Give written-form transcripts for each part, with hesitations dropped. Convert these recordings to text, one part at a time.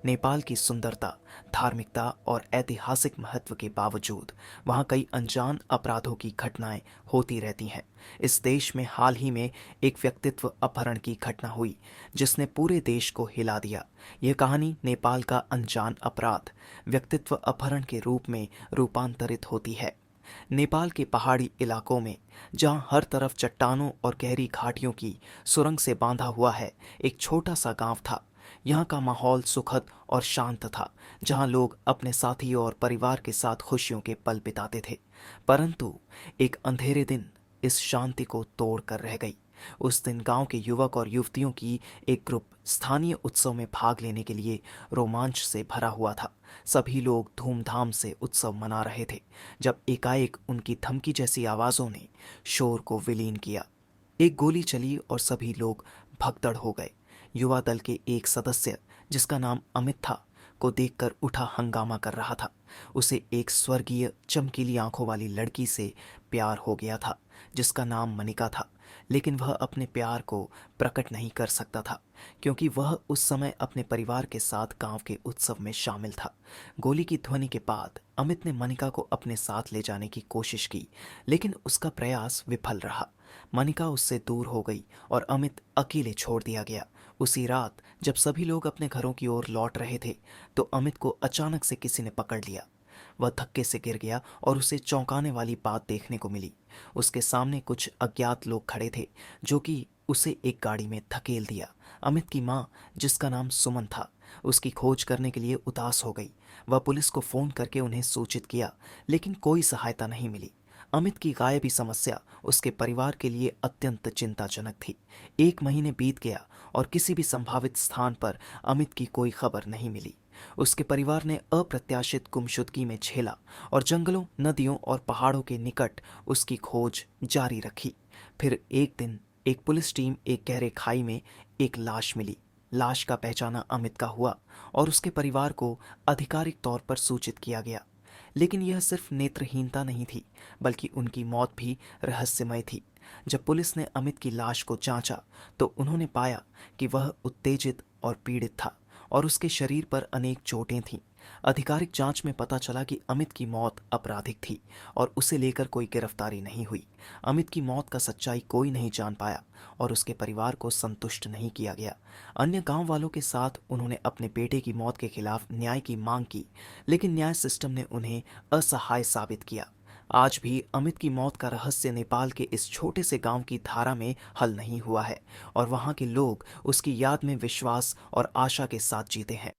नेपाल की सुंदरता, धार्मिकता और ऐतिहासिक महत्व के बावजूद वहाँ कई अनजान अपराधों की घटनाएं होती रहती हैं। इस देश में हाल ही में एक व्यक्तित्व अपहरण की घटना हुई, जिसने पूरे देश को हिला दिया। यह कहानी नेपाल का अनजान अपराध व्यक्तित्व अपहरण के रूप में रूपांतरित होती है। नेपाल के पहाड़ी इलाकों में, जहां हर तरफ चट्टानों और गहरी घाटियों की सुरंग से बांधा हुआ है, एक छोटा सा गांव था। यहाँ का माहौल सुखद और शांत था, जहाँ लोग अपने साथियों और परिवार के साथ खुशियों के पल बिताते थे। परंतु एक अंधेरे दिन इस शांति को तोड़ कर रह गई। उस दिन गांव के युवक और युवतियों की एक ग्रुप स्थानीय उत्सव में भाग लेने के लिए रोमांच से भरा हुआ था। सभी लोग धूमधाम से उत्सव मना रहे थे, जब एकाएक उनकी धमकी जैसी आवाज़ों ने शोर को विलीन किया। एक गोली चली और सभी लोग भगदड़ हो गए। युवा दल के एक सदस्य, जिसका नाम अमित था, को देखकर उठा हंगामा कर रहा था। उसे एक स्वर्गीय चमकीली आंखों वाली लड़की से प्यार हो गया था, जिसका नाम मनिका था। लेकिन वह अपने प्यार को प्रकट नहीं कर सकता था, क्योंकि वह उस समय अपने परिवार के साथ गांव के उत्सव में शामिल था। गोली की ध्वनि के बाद अमित ने मनिका को अपने साथ ले जाने की कोशिश की, लेकिन उसका प्रयास विफल रहा। मनिका उससे दूर हो गई और अमित अकेले छोड़ दिया गया। उसी रात जब सभी लोग अपने घरों की ओर लौट रहे थे, तो अमित को अचानक से किसी ने पकड़ लिया। वह धक्के से गिर गया और उसे चौंकाने वाली बात देखने को मिली। उसके सामने कुछ अज्ञात लोग खड़े थे, जो कि उसे एक गाड़ी में धकेल दिया। अमित की माँ, जिसका नाम सुमन था, उसकी खोज करने के लिए उदास हो गई। वह पुलिस को फोन करके उन्हें सूचित किया, लेकिन कोई सहायता नहीं मिली। अमित की गायबी समस्या उसके परिवार के लिए अत्यंत चिंताजनक थी। एक महीने बीत गया और किसी भी संभावित स्थान पर अमित की कोई खबर नहीं मिली। उसके परिवार ने अप्रत्याशित गुमशुदगी में झेला और जंगलों, नदियों और पहाड़ों के निकट उसकी खोज जारी रखी। फिर एक दिन एक पुलिस टीम एक गहरे खाई में एक लाश मिली। लाश का पहचाना अमित का हुआ और उसके परिवार को आधिकारिक तौर पर सूचित किया गया। लेकिन यह सिर्फ नेत्रहीनता नहीं थी, बल्कि उनकी मौत भी रहस्यमय थी। जब पुलिस ने अमित की लाश को जांचा, तो उन्होंने पाया कि वह उत्तेजित और पीड़ित था और उसके शरीर पर अनेक चोटें थीं। आधिकारिक जांच में पता चला कि अमित की मौत आपराधिक थी और उसे लेकर कोई गिरफ्तारी नहीं हुई। अमित की मौत का सच्चाई कोई नहीं जान पाया और उसके परिवार को संतुष्ट नहीं किया गया। अन्य गांव वालों के साथ उन्होंने अपने बेटे की मौत के खिलाफ न्याय की मांग की, लेकिन न्याय सिस्टम ने उन्हें असहाय साबित किया। आज भी अमित की मौत का रहस्य नेपाल के इस छोटे से गांव की धारा में हल नहीं हुआ है और वहां के लोग उसकी याद में विश्वास और आशा के साथ जीते हैं।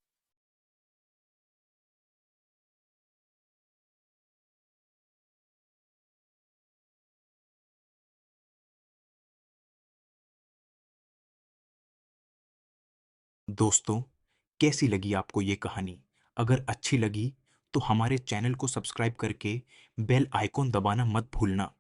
दोस्तों, कैसी लगी आपको ये कहानी? अगर अच्छी लगी तो हमारे चैनल को सब्सक्राइब करके बेल आइकॉन दबाना मत भूलना।